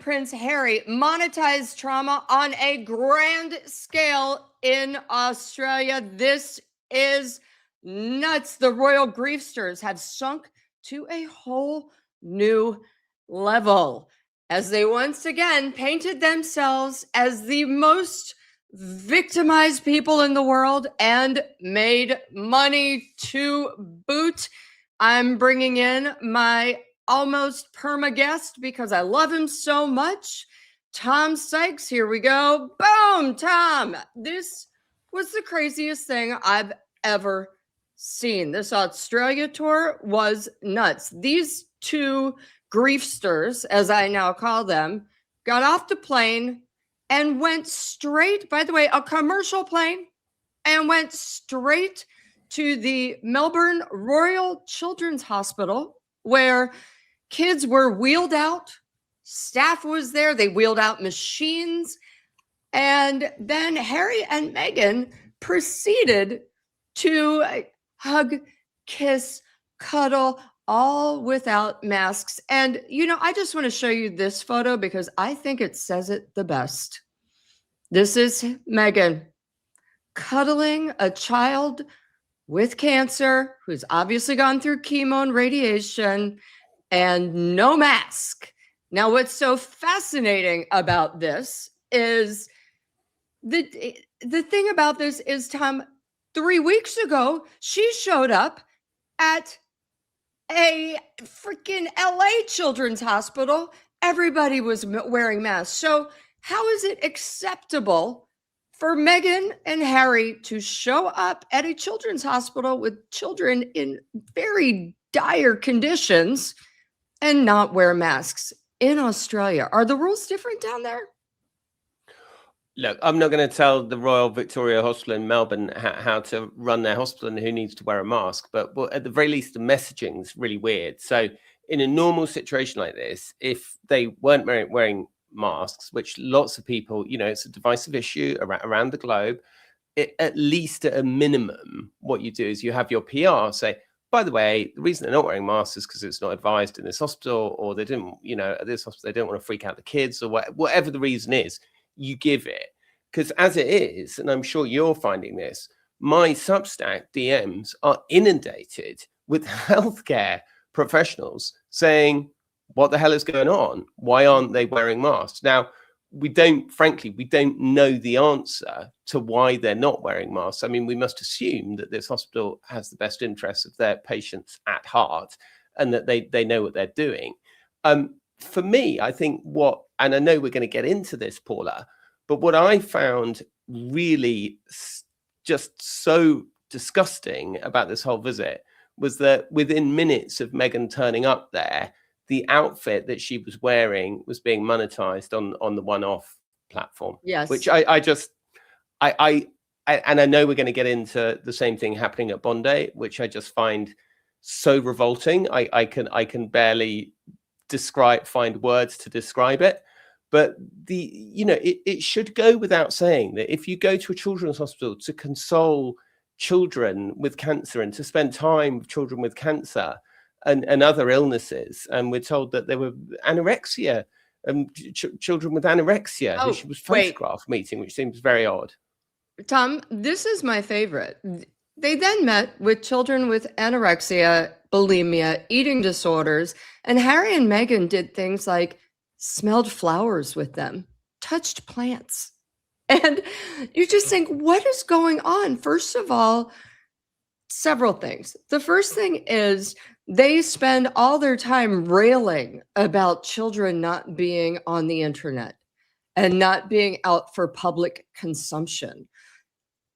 Prince Harry monetized trauma on a grand scale in Australia. This is nuts. The royal griefsters have sunk to a whole new level as they once again painted themselves as the most victimized people in the world and made money to boot. I'm bringing in my almost perma guest because I love him so much. Tom Sykes, here we go. Boom, Tom. This was the craziest thing I've ever seen. This Australia tour was nuts. These two griefsters, as I now call them, got off the plane and went straight, by the way, a commercial plane, and went straight to the Melbourne Royal Children's Hospital, where kids were wheeled out. Staff was there. They wheeled out machines. And then Harry and Meghan proceeded to hug, kiss, cuddle, all without masks. And, you know, I just want to show you this photo because I think it says it the best. This is Meghan cuddling a child with cancer who's obviously gone through chemo and radiation and no mask. Now, what's so fascinating about this is the thing about this is, Tom, 3 weeks ago, she showed up at a freaking LA Children's Hospital. Everybody was wearing masks. So how is it acceptable for Meghan and Harry to show up at a children's hospital with children in very dire conditions and not wear masks in Australia? Are the rules different down there? Look, I'm not going to tell the Royal Victoria Hospital in Melbourne how to run their hospital and who needs to wear a mask, but at the very least, the messaging is really weird. So in a normal situation like this, if they weren't wearing masks, which lots of people, you know, it's a divisive issue around the globe, at least at a minimum, what you do is you have your PR say, by the way, the reason they're not wearing masks is because it's not advised in this hospital, or they didn't, you know, at this hospital, they don't want to freak out the kids, or whatever the reason is. You give it, because as it is, and I'm sure you're finding this, my Substack DMs are inundated with healthcare professionals saying, what the hell is going on? Why aren't they wearing masks? Now, frankly, we don't know the answer to why they're not wearing masks. I mean, we must assume that this hospital has the best interests of their patients at heart and that they know what they're doing. For me, I think and I know we're going to get into this, Paula, but what I found really just so disgusting about this whole visit was that within minutes of Meghan turning up there, the outfit that she was wearing was being monetized on the one-off platform. Yes. Which I and I know we're going to get into the same thing happening at Bondi, which I just find so revolting. I can barely find words to describe it. But it should go without saying that if you go to a children's hospital to console children with cancer and to spend time with children with cancer and other illnesses, and we're told that there were anorexia and children with anorexia who she was photographed meeting, which seems very odd. Tom, this is my favorite. They then met with children with anorexia, bulimia, eating disorders, and Harry and Meghan did things like smelled flowers with them, touched plants. And you just think, what is going on? First of all, several things. The first thing is they spend all their time railing about children not being on the internet and not being out for public consumption.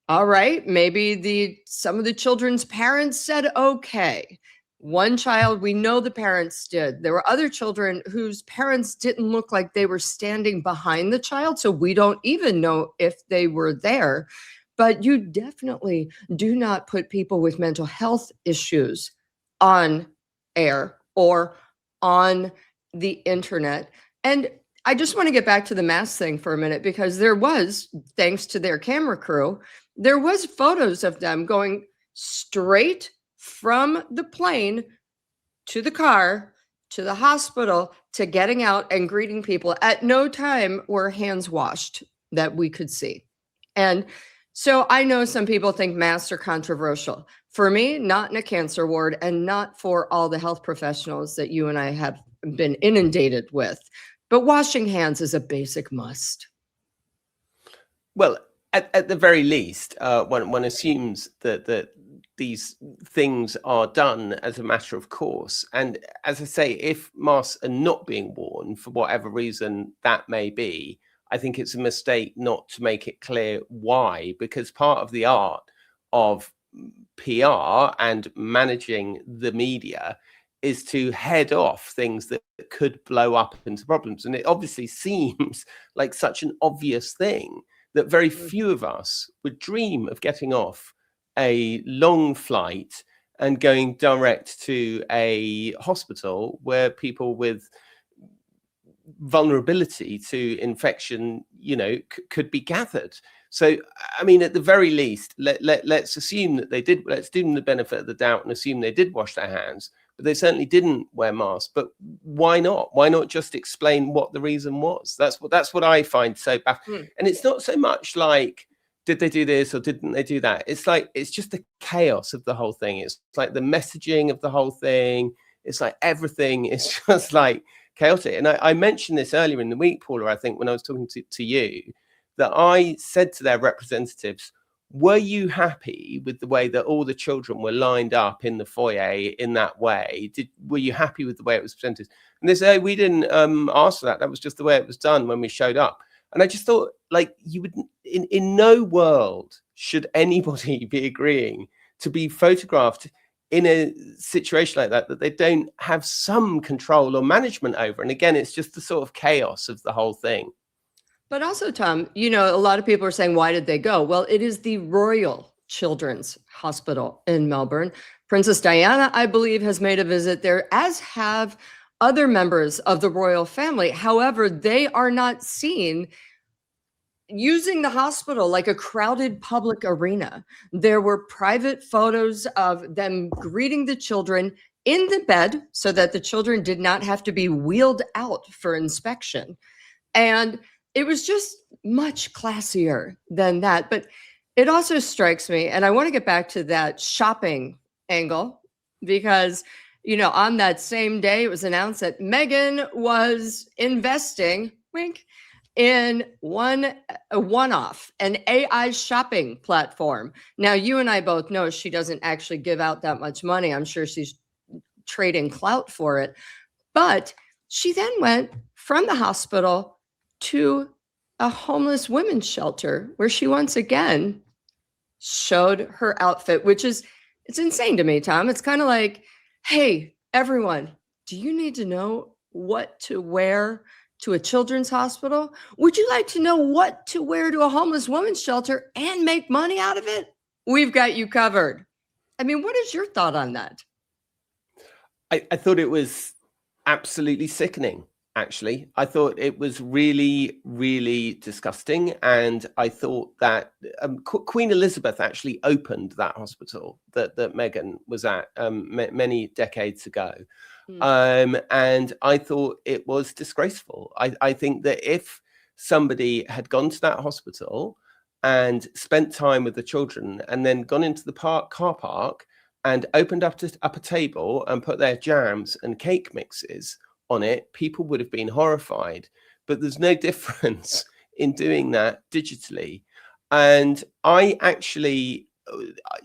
All right, maybe some of the children's parents said, okay. One child, we know the parents did. There were other children whose parents didn't look like they were standing behind the child, so we don't even know if they were there. But you definitely do not put people with mental health issues on air or on the internet. And I just want to get back to the mask thing for a minute, because there was, thanks to their camera crew, there was photos of them going straight from the plane to the car to the hospital to getting out and greeting people. At no time were hands washed that we could see. And so I know some people think masks are controversial. For me, not in a cancer ward, and not for all the health professionals that you and I have been inundated with. But washing hands is a basic must. Well, at the very least, one assumes that these things are done as a matter of course. And as I say, if masks are not being worn for whatever reason that may be, I think it's a mistake not to make it clear why, because part of the art of PR and managing the media is to head off things that could blow up into problems. And it obviously seems like such an obvious thing that very few of us would dream of getting off a long flight and going direct to a hospital where people with vulnerability to infection, could be gathered. So, I mean, at the very least, let's assume that they did. Let's give them the benefit of the doubt and assume they did wash their hands, but they certainly didn't wear masks. But why not? Why not just explain what the reason was? That's what I find so baffling. And it's not so much like, did they do this or didn't they do that? It's like, it's just the chaos of the whole thing. It's like the messaging of the whole thing. It's like everything is just like chaotic. And I mentioned this earlier in the week, Paula, I think, when I was talking to you, that I said to their representatives, were you happy with the way that all the children were lined up in the foyer in that way? Were you happy with the way it was presented? And they say, we didn't ask for that. That was just the way it was done when we showed up. And I just thought, like, you would, in no world should anybody be agreeing to be photographed in a situation like that they don't have some control or management over. And again, it's just the sort of chaos of the whole thing. But also, Tom, a lot of people are saying, why did they go? Well, it is the Royal Children's Hospital in Melbourne. Princess Diana, I believe, has made a visit there, as have other members of the royal family. However, they are not seen using the hospital like a crowded public arena. There were private photos of them greeting the children in the bed so that the children did not have to be wheeled out for inspection. And it was just much classier than that. But it also strikes me, and I want to get back to that shopping angle, because, on that same day, it was announced that Meghan was investing, wink, in a one-off, an AI shopping platform. Now, you and I both know she doesn't actually give out that much money. I'm sure she's trading clout for it. But she then went from the hospital to a homeless women's shelter, where she once again showed her outfit, it's insane to me, Tom. It's kind of like, hey, everyone, do you need to know what to wear to a children's hospital? Would you like to know what to wear to a homeless women's shelter and make money out of it? We've got you covered. I mean, what is your thought on that? I thought it was absolutely sickening, actually. I thought it was really, really disgusting. And I thought that Queen Elizabeth actually opened that hospital that Meghan was at many decades ago. And I thought it was disgraceful. I think that if somebody had gone to that hospital and spent time with the children and then gone into the car park and opened up a table and put their jams and cake mixes on it, people would have been horrified. But there's no difference in doing that digitally. And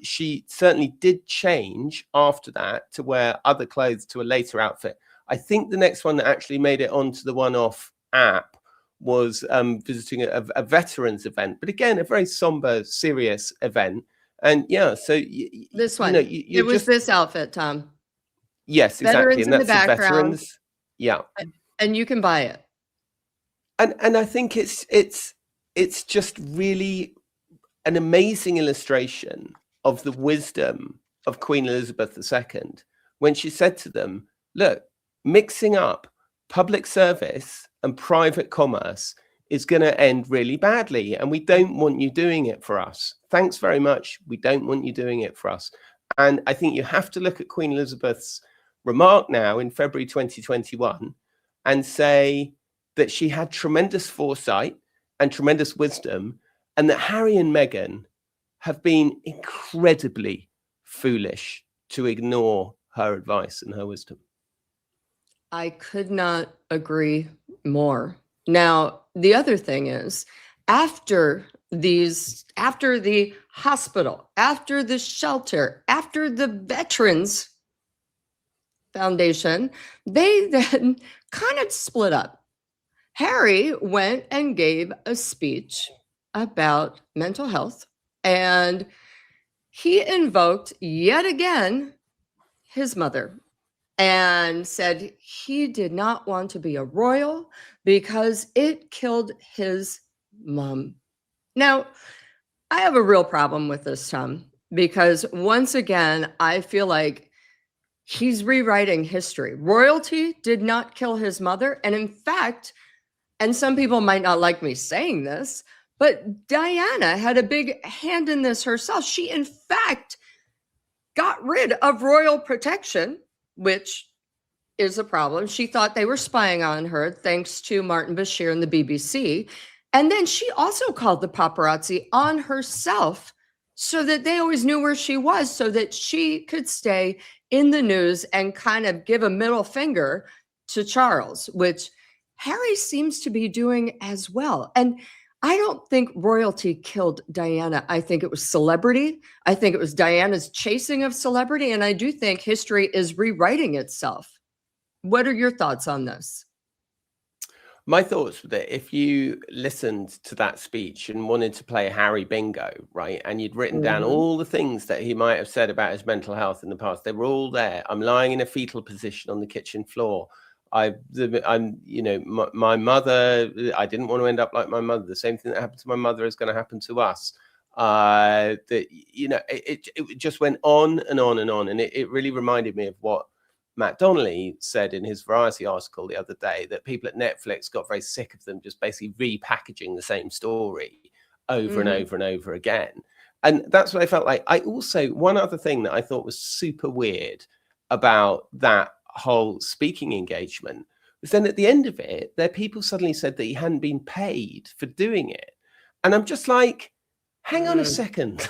she certainly did change after that to wear other clothes to a later outfit. I think the next one that actually made it onto the One-Off app was visiting a veterans event, but again, a very somber, serious event. And yeah, so this one, it was this outfit, Tom. Yes, exactly. And that's the veterans. Yeah. And you can buy it. And I think it's just really an amazing illustration of the wisdom of Queen Elizabeth II when she said to them, look, mixing up public service and private commerce is going to end really badly, and we don't want you doing it for us. Thanks very much. We don't want you doing it for us. And I think you have to look at Queen Elizabeth's remark now in February 2021 and say that she had tremendous foresight and tremendous wisdom, and that Harry and Meghan have been incredibly foolish to ignore her advice and her wisdom. I could not agree more. Now, the other thing is, after the hospital, after the shelter, after the Veterans Foundation, they then kind of split up. Harry went and gave a speech about mental health, and he invoked yet again his mother and said he did not want to be a royal because it killed his mom. Now, I have a real problem with this, Tom, because once again, I feel like he's rewriting history. Royalty did not kill his mother. And in fact, and some people might not like me saying this, but Diana had a big hand in this herself. She, in fact, got rid of royal protection, which is a problem. She thought they were spying on her, thanks to Martin Bashir and the BBC. And then she also called the paparazzi on herself so that they always knew where she was, so that she could stay in the news and kind of give a middle finger to Charles, which Harry seems to be doing as well. And I don't think royalty killed Diana. I think it was celebrity. I think it was Diana's chasing of celebrity. And I do think history is rewriting itself. What are your thoughts on this? My thoughts were that if you listened to that speech and wanted to play Harry bingo, right, and you'd written down all the things that he might have said about his mental health in the past, they were all there. I'm lying in a fetal position on the kitchen floor. I'm, you know, my mother, I didn't want to end up like my mother. The same thing that happened to my mother is going to happen to us. That, you know, it just went on and on and on. And it really reminded me of what Matt Donnelly said in his Variety article the other day, that people at Netflix got very sick of them just basically repackaging the same story over and over and over again. And that's what I felt like. I also, one other thing that I thought was super weird about that whole speaking engagement was then at the end of it, there people suddenly said that he hadn't been paid for doing it. And I'm just like, hang on a second.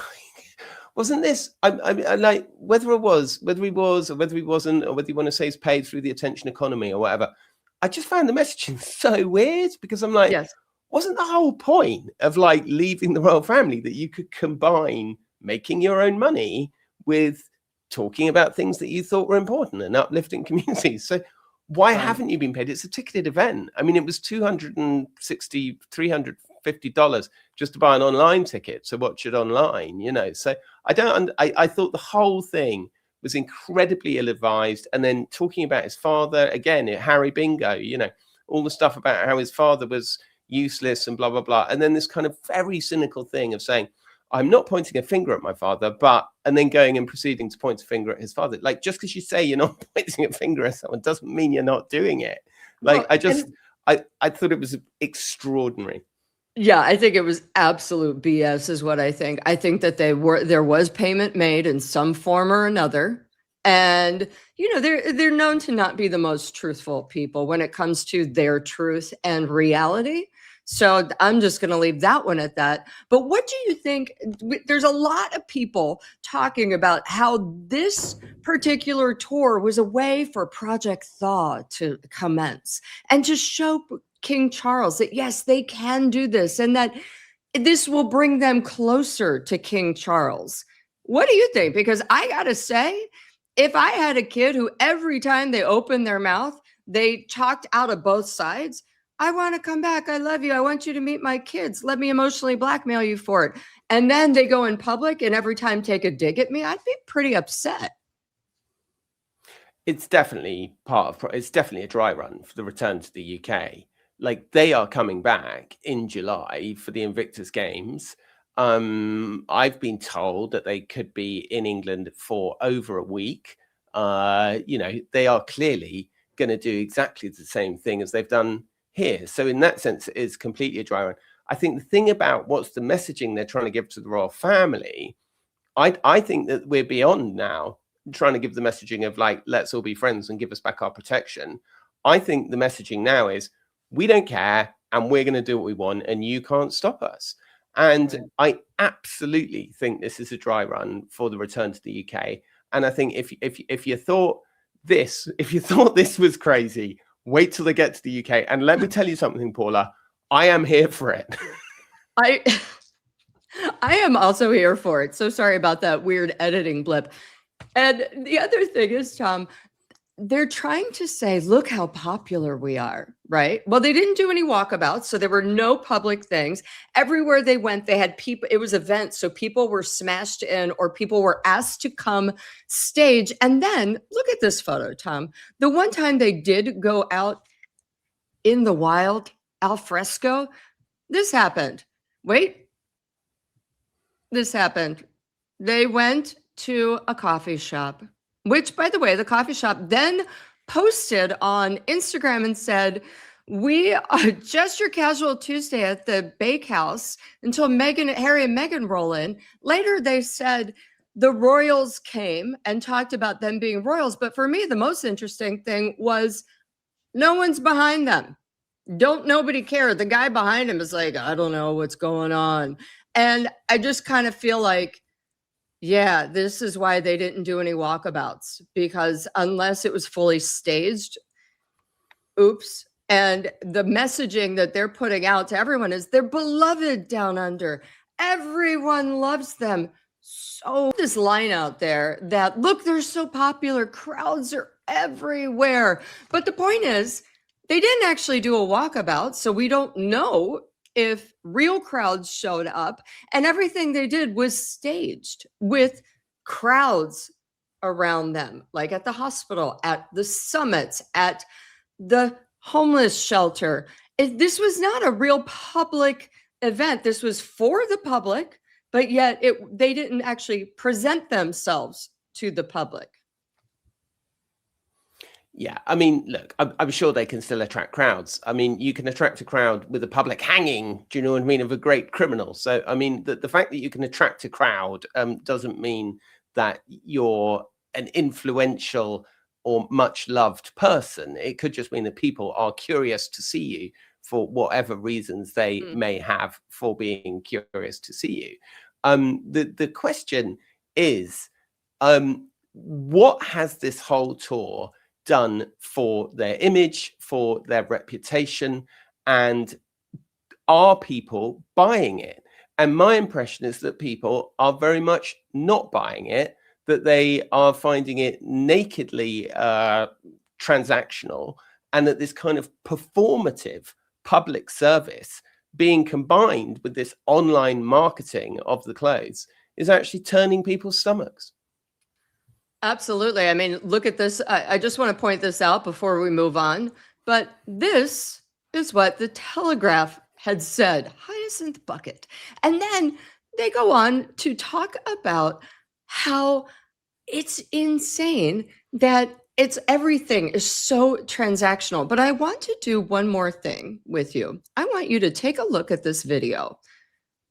Wasn't this, I like, whether he was, or whether he wasn't, or whether you want to say he's paid through the attention economy or whatever, I just found the messaging so weird, because I'm like, Yes. wasn't the whole point of like leaving the royal family that you could combine making your own money with talking about things that you thought were important and uplifting communities? So why haven't you been paid? It's a ticketed event. I mean, it was $260, $350 just to buy an online ticket to watch it online, you know. So I thought the whole thing was incredibly ill-advised. And then talking about his father, again, Harry bingo, you know, all the stuff about how his father was useless and blah, blah, blah. And then this kind of very cynical thing of saying, I'm not pointing a finger at my father, and then going and proceeding to point a finger at his father. Like, just because you say you're not pointing a finger at someone doesn't mean you're not doing it. Like, well, I thought it was extraordinary. Yeah, I think it was absolute BS is what I think. I think that there was payment made in some form or another. And, you know, they're known to not be the most truthful people when it comes to their truth and reality. So I'm just going to leave that one at that. But what do you think? There's a lot of people talking about how this particular tour was a way for Project Thaw to commence and to show King Charles that, yes, they can do this and that this will bring them closer to King Charles. What do you think? Because I got to say, if I had a kid who every time they opened their mouth, they talked out of both sides, I want to come back. I love you. I want you to meet my kids. Let me emotionally blackmail you for it. And then they go in public and every time take a dig at me, I'd be pretty upset. It's definitely it's definitely a dry run for the return to the UK. Like, they are coming back in July for the Invictus Games. I've been told that they could be in England for over a week. You know, they are clearly going to do exactly the same thing as they've done here. So in that sense, it is completely a dry run. I think the thing about what's the messaging they're trying to give to the royal family, I think that we're beyond now trying to give the messaging of like, let's all be friends and give us back our protection. I think the messaging now is, we don't care and we're going to do what we want and you can't stop us. And I absolutely think this is a dry run for the return to the UK. And I think if you thought this was crazy, wait till they get to the UK. And let me tell you something, Paula, I am here for it. I am also here for it. So sorry about that weird editing blip. And the other thing is, Tom, they're trying to say, look how popular we are, right? Well, they didn't do any walkabouts, so there were no public things. Everywhere they went, they had people, it was events, so people were smashed in or people were asked to come stage. And then look at this photo, Tom. The one time they did go out in the wild, al fresco, this happened. Wait, this happened. They went to a coffee shop, which, by the way, the coffee shop then posted on Instagram and said, we are just your casual Tuesday at the bakehouse until Harry and Meghan roll in. Later, they said the royals came and talked about them being royals. But for me, the most interesting thing was no one's behind them. Don't nobody care. The guy behind him is like, I don't know what's going on. And I just kind of feel like, yeah, this is why they didn't do any walkabouts, because unless it was fully staged, oops. And the messaging that they're putting out to everyone is they're beloved down under. Everyone loves them. So this line out there that, look, they're so popular. Crowds are everywhere. But the point is, they didn't actually do a walkabout, so we don't know if real crowds showed up, and everything they did was staged with crowds around them, like at the hospital, at the summits, at the homeless shelter. This was not a real public event. This was for the public, but yet they didn't actually present themselves to the public. Yeah, I mean, look, I'm sure they can still attract crowds. I mean, you can attract a crowd with a public hanging, do you know what I mean, of a great criminal. So, I mean, the fact that you can attract a crowd doesn't mean that you're an influential or much loved person. It could just mean that people are curious to see you for whatever reasons they may have for being curious to see you. The question is, what has this whole tour done for their image, for their reputation, and are people buying it? And my impression is that people are very much not buying it, that they are finding it nakedly transactional, and that this kind of performative public service being combined with this online marketing of the clothes is actually turning people's stomachs. Absolutely. I mean, look at this. I just want to point this out before we move on. But this is what the Telegraph had said, Hyacinth Bucket. And then they go on to talk about how it's insane that everything is so transactional. But I want to do one more thing with you. I want you to take a look at this video,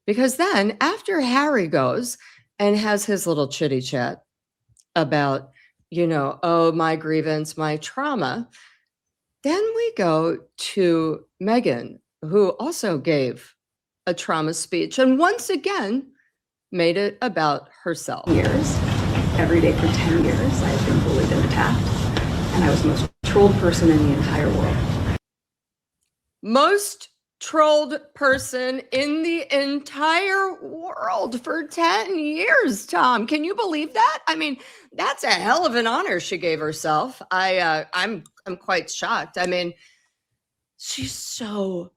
because then after Harry goes and has his little chitty chat about, oh, my grievance, my trauma, then we go to Meghan, who also gave a trauma speech and once again made it about herself. Years, every day for 10 years, I've been bullied and attacked, and I was the most trolled person in the entire world. Most trolled person in the entire world for 10 years, Tom. Can you believe that? I mean, that's a hell of an honor she gave herself. I'm quite shocked. I mean, she's so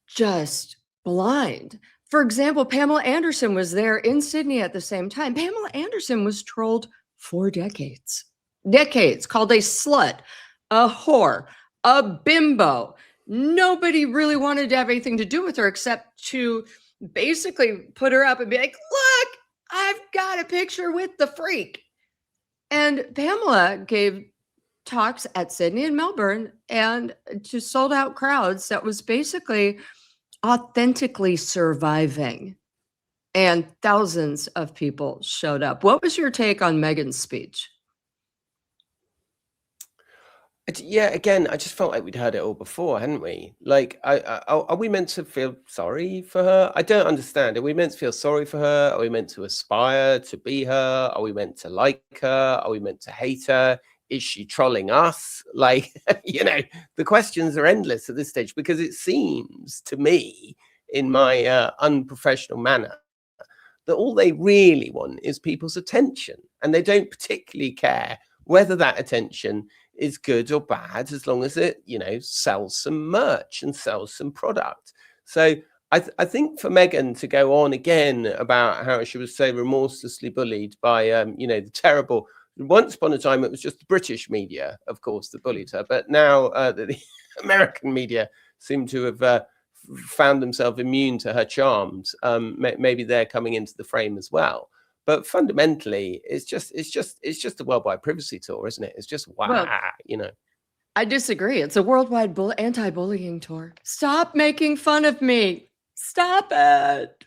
just blind. For example, Pamela Anderson was there in Sydney at the same time. Pamela Anderson was trolled for decades, called a slut, a whore, a bimbo. Nobody really wanted to have anything to do with her except to basically put her up and be like, look, I've got a picture with the freak. And Pamela gave talks at Sydney and Melbourne and to sold out crowds that was basically authentically surviving. And thousands of people showed up. What was your take on Meghan's speech? Yeah, again, I just felt like we'd heard it all before, hadn't we? Like, are we meant to feel sorry for her? I don't understand. Are we meant to feel sorry for her? Are we meant to aspire to be her? Are we meant to like her? Are we meant to hate her? Is she trolling us? Like, the questions are endless at this stage, because it seems to me, in my unprofessional manner, that all they really want is people's attention, and they don't particularly care whether that attention is good or bad, as long as it, sells some merch and sells some product. So I think for Meghan to go on again about how she was so remorselessly bullied by, the terrible, once upon a time, it was just the British media, of course, that bullied her. But now the American media seem to have found themselves immune to her charms. Maybe they're coming into the frame as well. But fundamentally, it's just a worldwide privacy tour, isn't it? It's just Well, I disagree. It's a worldwide anti-bullying tour. Stop making fun of me. Stop it.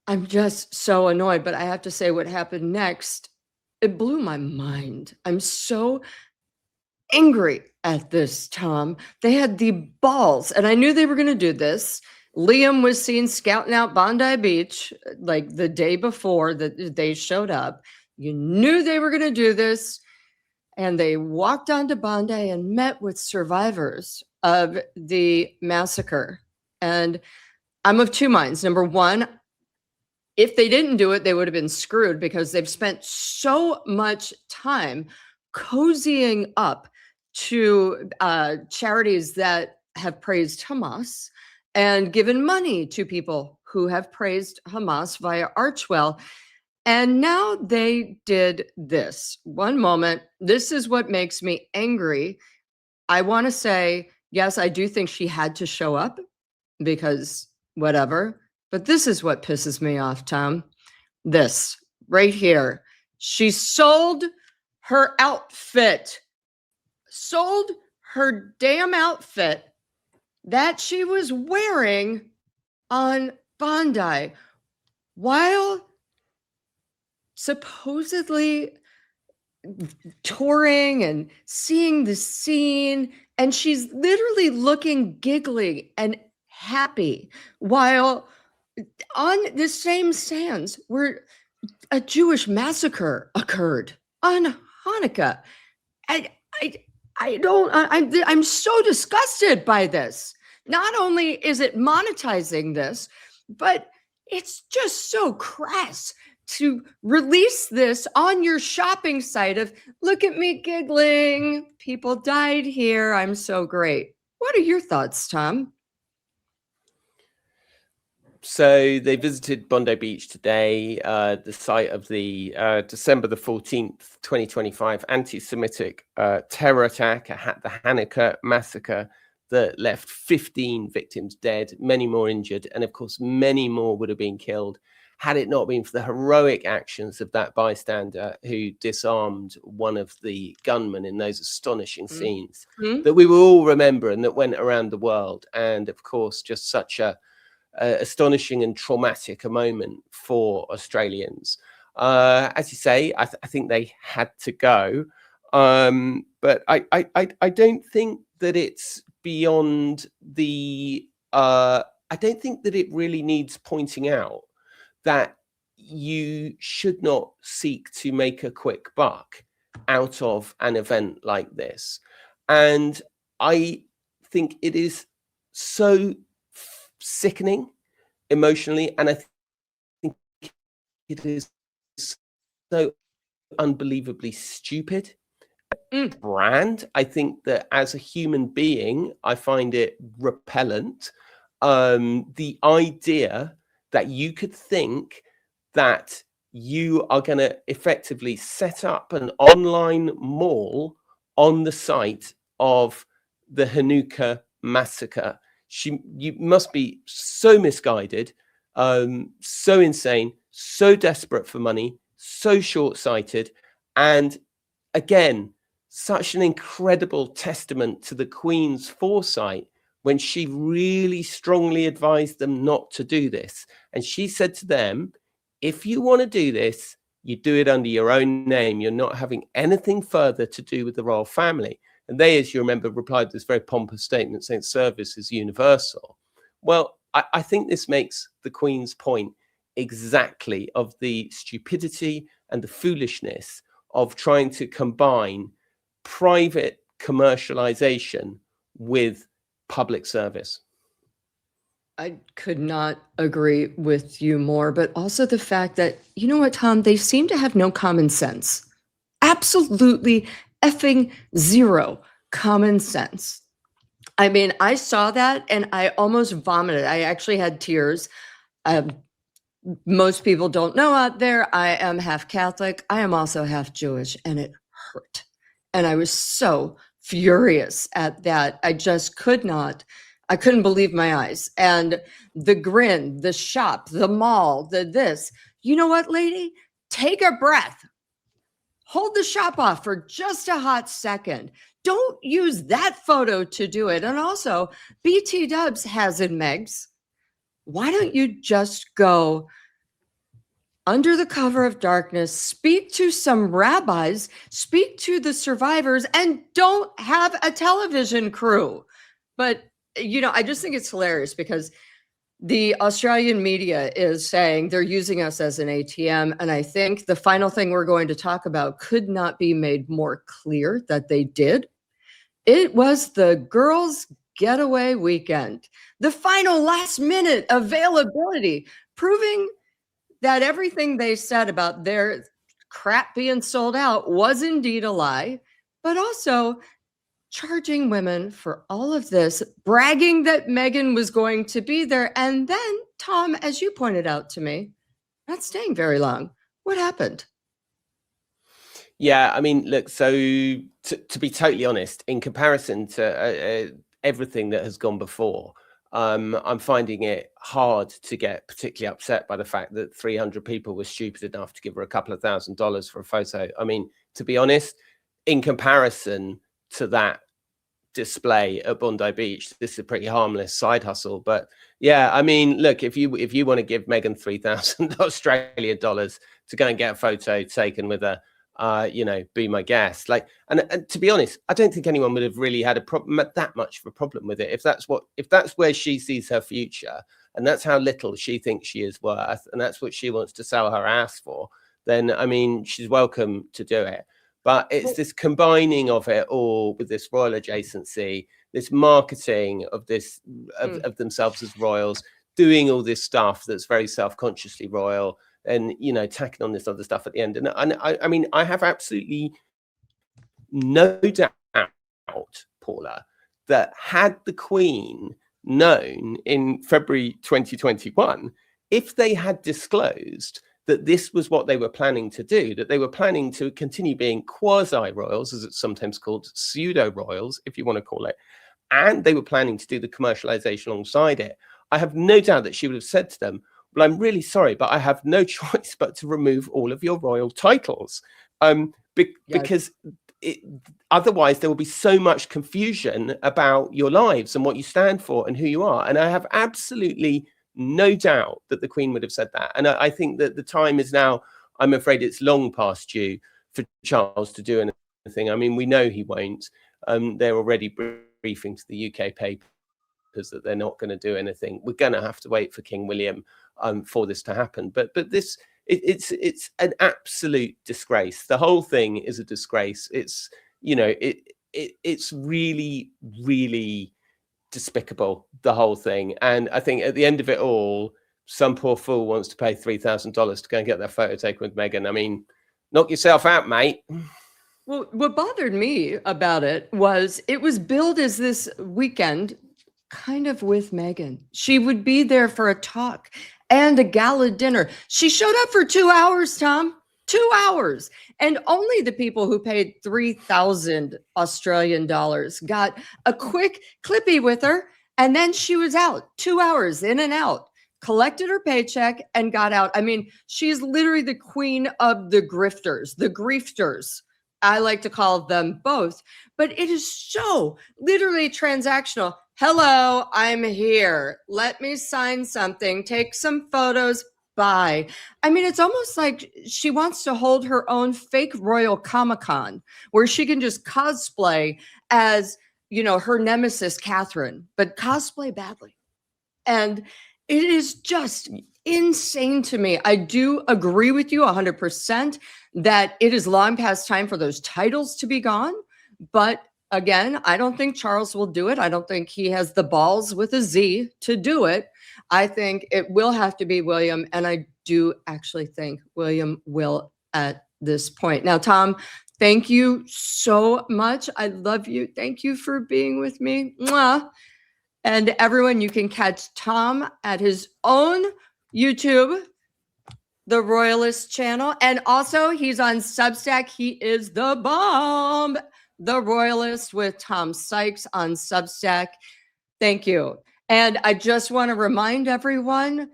I'm just so annoyed, but I have to say what happened next, it blew my mind. I'm so angry at this, Tom. They had the balls, and I knew they were going to do this. Liam was seen scouting out Bondi Beach like the day before that they showed up. You knew they were going to do this. And they walked onto Bondi and met with survivors of the massacre. And I'm of two minds. Number one, if they didn't do it, they would have been screwed, because they've spent so much time cozying up to charities that have praised Hamas and given money to people who have praised Hamas via Archwell. And now they did this. One moment, this is what makes me angry. I want to say, yes, I do think she had to show up, because whatever. But this is what pisses me off, Tom. This right here. She sold her outfit, sold her damn outfit that she was wearing on Bondi while supposedly touring and seeing the scene, and she's literally looking giggly and happy, while on the same sands where a Jewish massacre occurred on Hanukkah. I'm so disgusted by this. Not only is it monetizing this, but it's just so crass to release this on your shopping site of, look at me giggling. People died here. I'm so great. What are your thoughts, Tom? So they visited Bondi Beach today, the site of the December the 14th, 2025 anti-Semitic terror attack, the Hanukkah massacre that left 15 victims dead, many more injured, and of course, many more would have been killed had it not been for the heroic actions of that bystander who disarmed one of the gunmen in those astonishing scenes that we will all remember and that went around the world. And of course, just such a astonishing and traumatic a moment for Australians. As you say, I think they had to go, but I don't think that it's beyond the. I don't think that it really needs pointing out that you should not seek to make a quick buck out of an event like this, and I think it is so sickening emotionally, and I think it is so unbelievably stupid brand. I think that as a human being, I find it repellent. The idea that you could think that you are going to effectively set up an online mall on the site of the Hanukkah massacre. You must be so misguided, so insane, so desperate for money, so short-sighted, and again, such an incredible testament to the Queen's foresight when she really strongly advised them not to do this. And she said to them, if you want to do this, You do it under your own name. You're not having anything further to do with the royal family. And they, as you remember, replied to this very pompous statement saying service is universal. Well, I think this makes the Queen's point exactly of the stupidity and the foolishness of trying to combine private commercialization with public service. I could not agree with you more, but also the fact that, you know what, Tom, they seem to have no common sense. Absolutely effing zero common sense. I mean, I saw that and I almost vomited. I actually had tears. Most people don't know out there, I am half Catholic. I am also half Jewish, and it hurt. And I was so furious at that. I just could not. I couldn't believe my eyes. And the grin, the shop, the mall, the this. You know what, lady? Take a breath. Hold the shop off for just a hot second. Don't use that photo to do it. And also, BT Dubs has in Megs. Why don't you just go under the cover of darkness, speak to some rabbis, speak to the survivors, and don't have a television crew? But, you know, I just think it's hilarious because the Australian media is saying they're using us as an ATM. And I think the final thing we're going to talk about could not be made more clear that they did. It was the girls' getaway weekend, the final last minute availability, proving that everything they said about their crap being sold out was indeed a lie, but also charging women for all of this, bragging that Meghan was going to be there. And then, Tom, as you pointed out to me, not staying very long. What happened? Yeah, I mean, look, so to be totally honest, in comparison to everything that has gone before, I'm finding it hard to get particularly upset by the fact that 300 people were stupid enough to give her a couple of $1,000s for a photo. I mean, to be honest, in comparison to that display at Bondi Beach, this is a pretty harmless side hustle. But yeah, I mean, look, if you want to give Meghan 3,000 Australian dollars to go and get a photo taken with her, you know, be my guest. Like, and to be honest, I don't think anyone would have really had a problem, that much of a problem with it. If that's where she sees her future, and that's how little she thinks she is worth, and that's what she wants to sell her ass for, then I mean, she's welcome to do it. But it's this combining of it all with this royal adjacency, this marketing of this of themselves as royals, doing all this stuff that's very self-consciously royal, and, you know, tacking on this other stuff at the end. And I mean, I have absolutely no doubt, Paula, that had the Queen known in February 2021, if they had disclosed that this was what they were planning to do, that they were planning to continue being quasi-royals, as it's sometimes called, pseudo-royals, if you want to call it, and they were planning to do the commercialization alongside it, I have no doubt that she would have said to them, well, I'm really sorry, but I have no choice but to remove all of your royal titles, because otherwise there will be so much confusion about your lives and what you stand for and who you are. And I have absolutely no doubt that the Queen would have said that. And I think that the time is now, I'm afraid it's long past due for Charles to do anything. I mean, we know he won't. They're already briefing to the UK papers that they're not going to do anything. We're going to have to wait for King William for this to happen. But this, it's an absolute disgrace. The whole thing is a disgrace. It's, you know, it's really, really despicable, the whole thing. And I think at the end of it all, some poor fool wants to pay $3,000 to go and get their photo taken with Meghan. I mean, knock yourself out, mate. Well, what bothered me about it was billed as this weekend kind of with Meghan. She would be there for a talk and a gala dinner. She showed up for 2 hours, Tom. 2 hours. And only the people who paid 3,000 Australian dollars got a quick clippy with her. And then she was out. 2 hours in and out, collected her paycheck and got out. I mean, she's literally the queen of the grifters, the griefers. I like to call them both, but it is so literally transactional. Hello, I'm here. Let me sign something, take some photos. by. I mean, it's almost like she wants to hold her own fake royal Comic-Con where she can just cosplay as, you know, her nemesis, Catherine, but cosplay badly. And it is just insane to me. I do agree with you 100% that it is long past time for those titles to be gone. But again, I don't think Charles will do it. I don't think he has the balls with a Z to do it. I think it will have to be William. And I do actually think William will at this point. Now, Tom, thank you so much. I love you. Thank you for being with me. Mwah. And everyone, you can catch Tom at his own YouTube, the Royalist channel. And also he's on Substack. He is the bomb, the Royalist with Tom Sykes on Substack. Thank you. And I just want to remind everyone,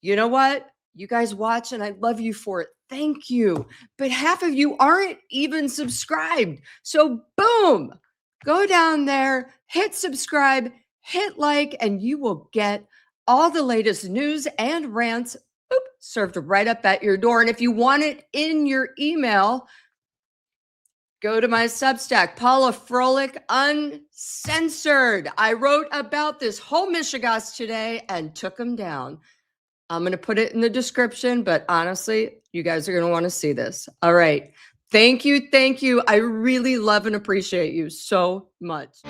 you know what? You guys watch and I love you for it. Thank you. But half of you aren't even subscribed. So boom, go down there, hit subscribe, hit like, and you will get all the latest news and rants served right up at your door. And if you want it in your email, go to my Substack, Paula Froelich Uncensored. I wrote about this whole Michigas today and took them down. I'm going to put it in the description, but honestly, you guys are going to want to see this. All right. Thank you. Thank you. I really love and appreciate you so much.